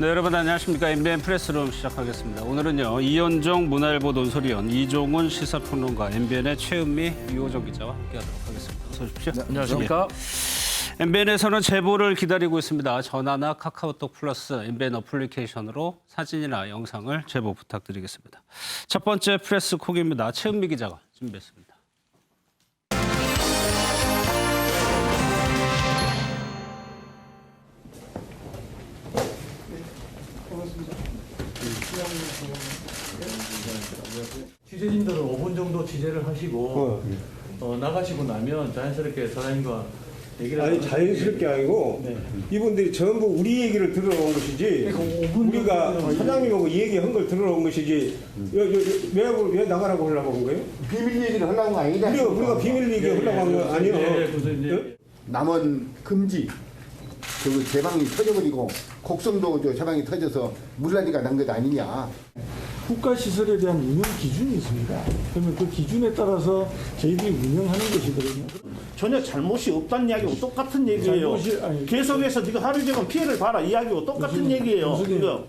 네, 여러분 안녕하십니까. MBN 프레스룸 시작하겠습니다. 오늘은요, 이현정 문화일보 논설위원, 이종훈 시사평론가, MBN의 최은미, 유호정 기자와 함께하도록 하겠습니다. 어서 오십시오. 네, 안녕하십니까. MBN에서는 제보를 기다리고 있습니다. 전화나 카카오톡 플러스 MBN 어플리케이션으로 사진이나 영상을 제보 부탁드리겠습니다. 첫 번째 프레스 콕입니다. 최은미 기자가 준비했습니다. 취재진들은 5분 정도 취재를 하시고 나가시고 나면 자연스럽게 사장님과 얘기를 아니 자연스럽게 아니고 네. 이분들이 전부 우리 얘기를 들으러 온 것이지 그러니까 5분 우리가 정도는 사장님하고 이 얘기한 걸 들으러 온 것이지 왜 나가라고 하려고 한 거예요? 비밀 얘기를 하려고 한 거 아니다. 우리가 비밀 얘기 하려고 한 거 아니에요? 네? 남원 금지 그 제방이 터져버리고 곡성도 저 제방이 터져서 물난리가 난 것 아니냐. 국가시설에 대한 운영 기준이 있습니다. 그러면 그 기준에 따라서 저희들이 운영하는 것이거든요. 전혀 잘못이 없다는 이야기하고 똑같은 얘기예요. 계속해서 네가 하루 종일 피해를 봐라 이야기하고 똑같은 얘기예요. 지금.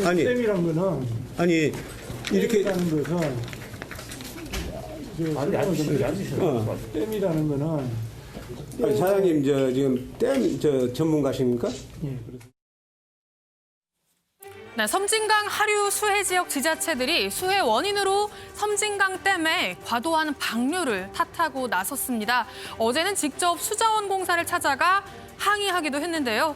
아니. 댐이란 거는 아니 이렇게 댐이라는 것은 댐이라는 거는 아니, 사장님 지금 댐 전문가십니까? 예, 그렇습니다. 네, 섬진강 하류 수해 지역 지자체들이 수해 원인으로 섬진강 댐에 과도한 방류를 탓하고 나섰습니다. 어제는 직접 수자원공사를 찾아가 항의하기도 했는데요.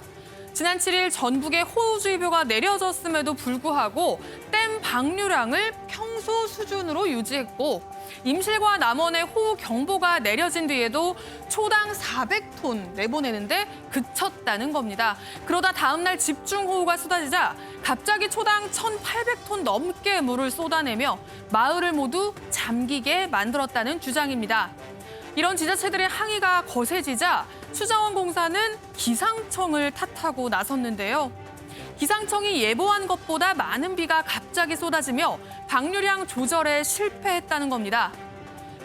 지난 7일 전북에 호우주의보가 내려졌음에도 불구하고 댐 방류량을 평소 수준으로 유지했고 임실과 남원에 호우 경보가 내려진 뒤에도 초당 400톤 내보내는데 그쳤다는 겁니다. 그러다 다음 날 집중호우가 쏟아지자 갑자기 초당 1,800톤 넘게 물을 쏟아내며 마을을 모두 잠기게 만들었다는 주장입니다. 이런 지자체들의 항의가 거세지자 수자원공사는 기상청을 탓하고 나섰는데요. 기상청이 예보한 것보다 많은 비가 갑자기 쏟아지며 방류량 조절에 실패했다는 겁니다.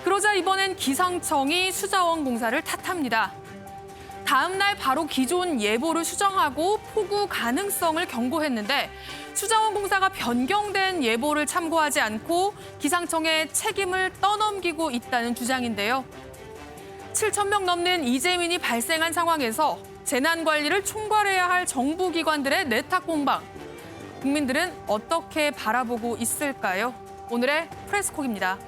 그러자 이번엔 기상청이 수자원공사를 탓합니다. 다음 날 바로 기존 예보를 수정하고 폭우 가능성을 경고했는데 수자원공사가 변경된 예보를 참고하지 않고 기상청에 책임을 떠넘기고 있다는 주장인데요. 7,000명 넘는 이재민이 발생한 상황에서 재난관리를 총괄해야 할 정부기관들의 내탁 공방. 국민들은 어떻게 바라보고 있을까요? 오늘의 프레스콕입니다.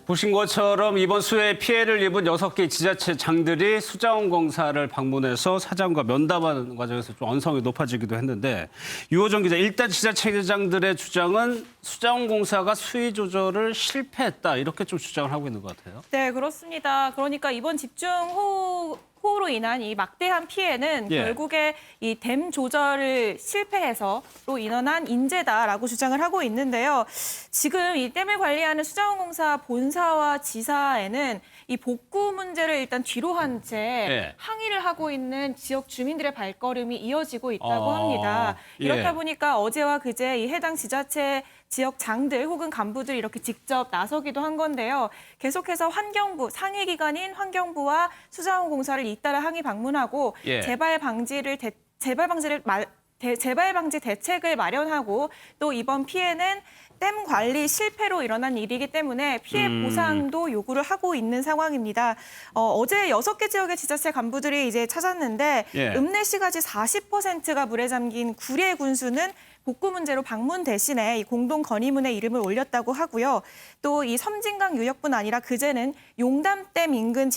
보신 것처럼 이번 수해에 피해를 입은 6개 지자체장들이 수자원공사를 방문해서 사장과 면담하는 과정에서 좀 언성이 높아지기도 했는데 유호정 기자, 일단 지자체장들의 주장은 수자원공사가 수위 조절을 실패했다 이렇게 좀 주장을 하고 있는 것 같아요. 네, 그렇습니다. 그러니까 이번 집중호우로 인한 이 막대한 피해는 결국에 이 댐 조절을 실패해서로 인한 인재다라고 주장을 하고 있는데요. 지금 이 댐을 관리하는 수자원공사 본사와 지사에는 이 복구 문제를 일단 뒤로 한 채 항의를 하고 있는 지역 주민들의 발걸음이 이어지고 있다고 합니다. 이렇다 보니까 어제와 그제 이 해당 지자체 지역 장들 혹은 간부들이 이렇게 직접 나서기도 한 건데요. 계속해서 환경부, 상위기관인 환경부와 수자원공사를 잇따라 항의 방문하고 재발 방지 대책을 마련하고 또 이번 피해는 댐 관리 실패로 일어난 일이기 때문에 피해 보상도 요구를 하고 있는 상황입니다. 어제 6개 지역의 지자체 간부들이 이제 찾았는데 읍내시가지 40%가 물에 잠긴 구례 군수는 복구 문제로 방문 대신에 이 공동 건의문에 이름을 올렸다고 하고요. 또 이 섬진강 유역뿐 아니라 그제는 용담댐 인근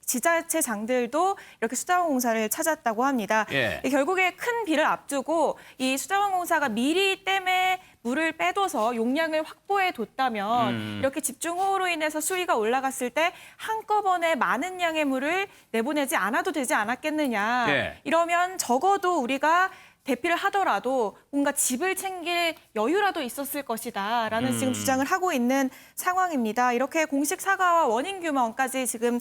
지자체장들도 이렇게 수자원공사를 찾았다고 합니다. 결국에 큰 비를 앞두고 이 수자원공사가 미리 댐에 물을 빼둬서 용량을 확보해 뒀다면 이렇게 집중호우로 인해서 수위가 올라갔을 때 한꺼번에 많은 양의 물을 내보내지 않아도 되지 않았겠느냐. 이러면 적어도 우리가 대피를 하더라도 뭔가 집을 챙길 여유라도 있었을 것이다라는 지금 주장을 하고 있는 상황입니다. 이렇게 공식 사과와 원인 규명까지 지금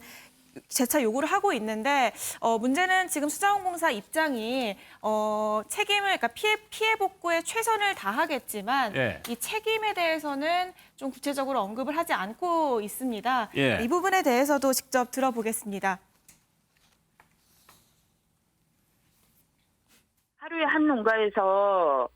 재차 요구를 하고 있는데 문제는 지금 수자원공사 입장이 책임을 그러니까 피해 복구에 최선을 다하겠지만 이 책임에 대해서는 좀 구체적으로 언급을 하지 않고 있습니다. 이 부분에 대해서도 직접 들어보겠습니다. 하루에 한 농가에서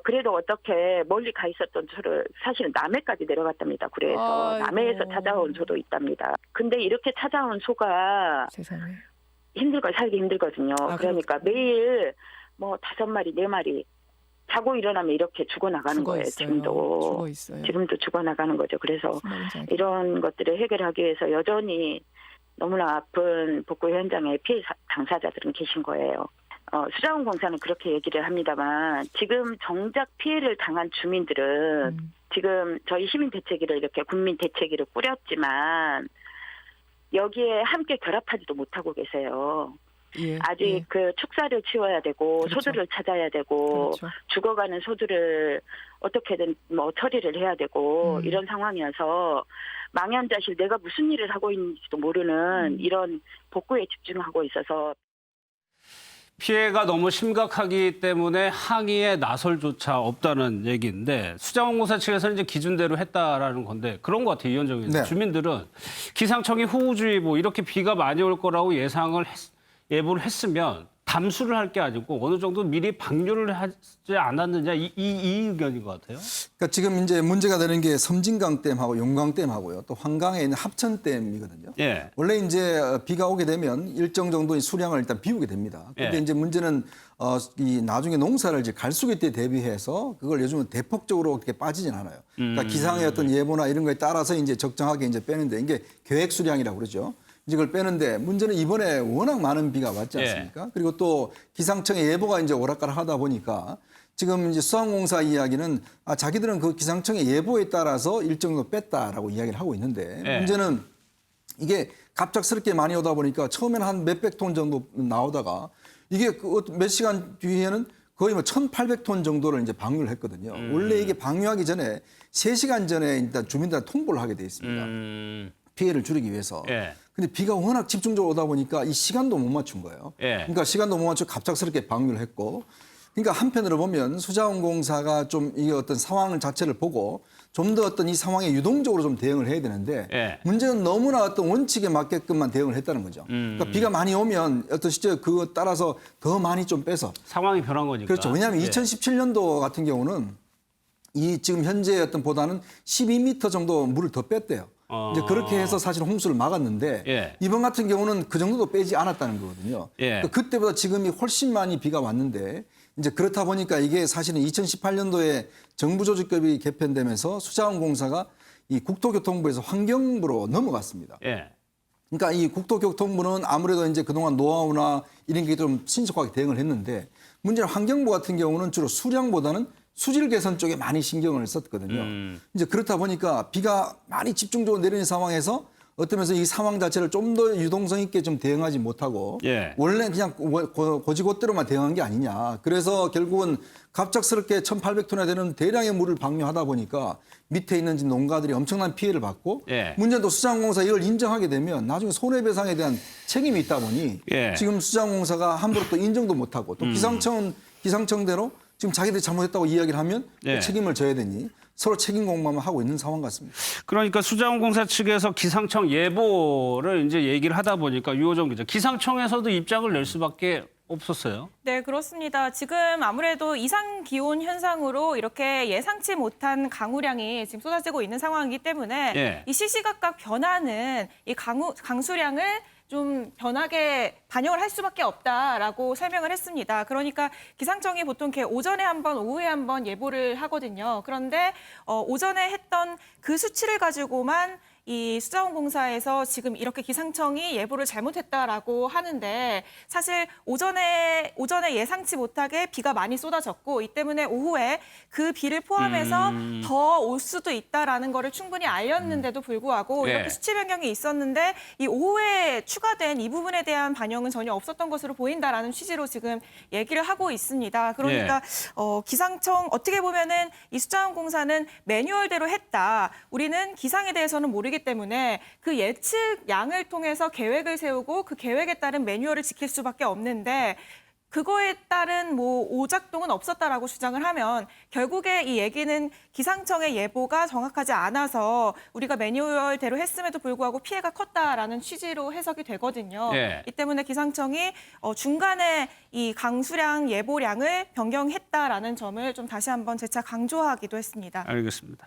그래도 어떻게 멀리 가 있었던 소를 사실은 남해까지 내려갔답니다. 그래서 아이고. 남해에서 찾아온 소도 있답니다. 근데 이렇게 찾아온 소가 세상에. 살기 힘들거든요. 그러니까 매일 뭐 5마리, 4마리 자고 일어나면 이렇게 죽어나가는 거예요. 지금도. 지금도 죽어나가는 거죠. 그래서 이런 것들을 해결하기 위해서 여전히 너무나 아픈 복구 현장에 피해 당사자들은 계신 거예요. 수자원공사는 그렇게 얘기를 합니다만 지금 정작 피해를 당한 주민들은 지금 저희 시민대책위를 이렇게 국민대책위를 꾸렸지만 여기에 함께 결합하지도 못하고 계세요. 아직 그 축사를 치워야 되고 소들을 찾아야 되고 죽어가는 소들을 어떻게든 뭐 처리를 해야 되고 이런 상황이어서 망연자실 내가 무슨 일을 하고 있는지도 모르는 이런 복구에 집중하고 있어서 피해가 너무 심각하기 때문에 항의에 나설조차 없다는 얘기인데 수자원공사 측에서는 이제 기준대로 했다라는 건데 그런 것 같아요. 이현정 의원. 네. 주민들은 기상청이 호우주의보 이렇게 비가 많이 올 거라고 예보를 했으면 담수를 할 게 아니고 어느 정도 미리 방류를 하지 않았느냐 이 의견인 것 같아요. 그러니까 지금 이제 문제가 되는 게 섬진강댐하고 용강댐하고요. 또 환강에 있는 합천댐이거든요. 예. 원래 이제 비가 오게 되면 일정 정도의 수량을 일단 비우게 됩니다. 그런데 예. 이제 문제는 이 나중에 농사를 이제 갈수기 때 대비해서 그걸 요즘은 대폭적으로 그렇게 빠지진 않아요. 그러니까 기상의 어떤 예보나 이런 거에 따라서 이제 적정하게 이제 빼는데 이게 계획 수량이라고 그러죠. 이제 그걸 빼는데 문제는 이번에 워낙 많은 비가 왔지 않습니까? 예. 그리고 또 기상청의 예보가 이제 오락가락 하다 보니까 지금 이제 수자원공사 이야기는 자기들은 그 기상청의 예보에 따라서 일정 정도 뺐다라고 이야기를 하고 있는데 예. 문제는 이게 갑작스럽게 많이 오다 보니까 처음에는 한 몇백 톤 정도 나오다가 이게 몇 시간 뒤에는 거의 뭐 1,800톤 정도를 이제 방류를 했거든요. 원래 이게 방류하기 전에 3시간 전에 일단 주민들한테 통보를 하게 돼 있습니다. 피해를 줄이기 위해서. 예. 근데 비가 워낙 집중적으로 오다 보니까 이 시간도 못 맞춘 거예요. 예. 그러니까 시간도 못 맞추고 갑작스럽게 방류를 했고. 그러니까 한편으로 보면 수자원공사가 좀 이 어떤 상황 자체를 보고 좀 더 어떤 이 상황에 유동적으로 좀 대응을 해야 되는데 예. 문제는 너무나 어떤 원칙에 맞게끔만 대응을 했다는 거죠. 그러니까 비가 많이 오면 어떤 시점에 그거 따라서 더 많이 좀 빼서 상황이 변한 거니까. 그렇죠. 왜냐하면 예. 2017년도 같은 경우는 이 지금 현재 어떤 보다는 12m 정도 물을 더 뺐대요. 이제 그렇게 해서 사실 홍수를 막았는데 예. 이번 같은 경우는 그 정도도 빼지 않았다는 거거든요. 예. 그러니까 그때보다 지금이 훨씬 많이 비가 왔는데 이제 그렇다 보니까 이게 사실은 2018년도에 정부조직법이 개편되면서 수자원공사가 이 국토교통부에서 환경부로 넘어갔습니다. 예. 그러니까 이 국토교통부는 아무래도 이제 그동안 노하우나 이런 게 좀 신속하게 대응을 했는데 문제는 환경부 같은 경우는 주로 수량보다는 수질 개선 쪽에 많이 신경을 썼거든요. 이제 그렇다 보니까 비가 많이 집중적으로 내리는 상황에서 어떤 면에서 이 상황 자체를 좀 더 유동성 있게 좀 대응하지 못하고 예. 원래 그냥 고지고대로만 대응한 게 아니냐. 그래서 결국은 갑작스럽게 1,800톤에 되는 대량의 물을 방류하다 보니까 밑에 있는 농가들이 엄청난 피해를 받고 예. 문제는 또 수자원공사 이걸 인정하게 되면 나중에 손해배상에 대한 책임이 있다 보니 예. 지금 수자원공사가 함부로 또 인정도 못하고 또 기상청대로 지금 자기들이 잘못했다고 이야기를 하면 예. 책임을 져야 되니 서로 책임 공방만 하고 있는 상황 같습니다. 그러니까 수자원공사 측에서 기상청 예보를 이제 얘기를 하다 보니까 유호정 기자, 기상청에서도 입장을 낼 수밖에 없었어요. 네, 그렇습니다. 지금 아무래도 이상 기온 현상으로 이렇게 예상치 못한 강우량이 지금 쏟아지고 있는 상황이기 때문에 예. 이 시시각각 변하는 이 강수량을 좀 변하게 반영을 할 수밖에 없다라고 설명을 했습니다. 그러니까 기상청이 보통 이렇게 오전에 한 번, 오후에 한 번 예보를 하거든요. 그런데 오전에 했던 그 수치를 가지고만 이 수자원공사에서 지금 이렇게 기상청이 예보를 잘못했다라고 하는데 사실 오전에 예상치 못하게 비가 많이 쏟아졌고 이 때문에 오후에 그 비를 포함해서 더 올 수도 있다라는 거를 충분히 알렸는데도 불구하고 예. 이렇게 수치 변경이 있었는데 이 오후에 추가된 이 부분에 대한 반영은 전혀 없었던 것으로 보인다라는 취지로 지금 얘기를 하고 있습니다. 그러니까 기상청 어떻게 보면은 이 수자원공사는 매뉴얼대로 했다. 우리는 기상에 대해서는 모르기 때문에 그 예측 양을 통해서 계획을 세우고 그 계획에 따른 매뉴얼을 지킬 수밖에 없는데 그거에 따른 뭐 오작동은 없었다라고 주장을 하면 결국에 이 얘기는 기상청의 예보가 정확하지 않아서 우리가 매뉴얼대로 했음에도 불구하고 피해가 컸다라는 취지로 해석이 되거든요. 예. 이 때문에 기상청이 중간에 이 강수량 예보량을 변경했다라는 점을 좀 다시 한번 재차 강조하기도 했습니다. 알겠습니다.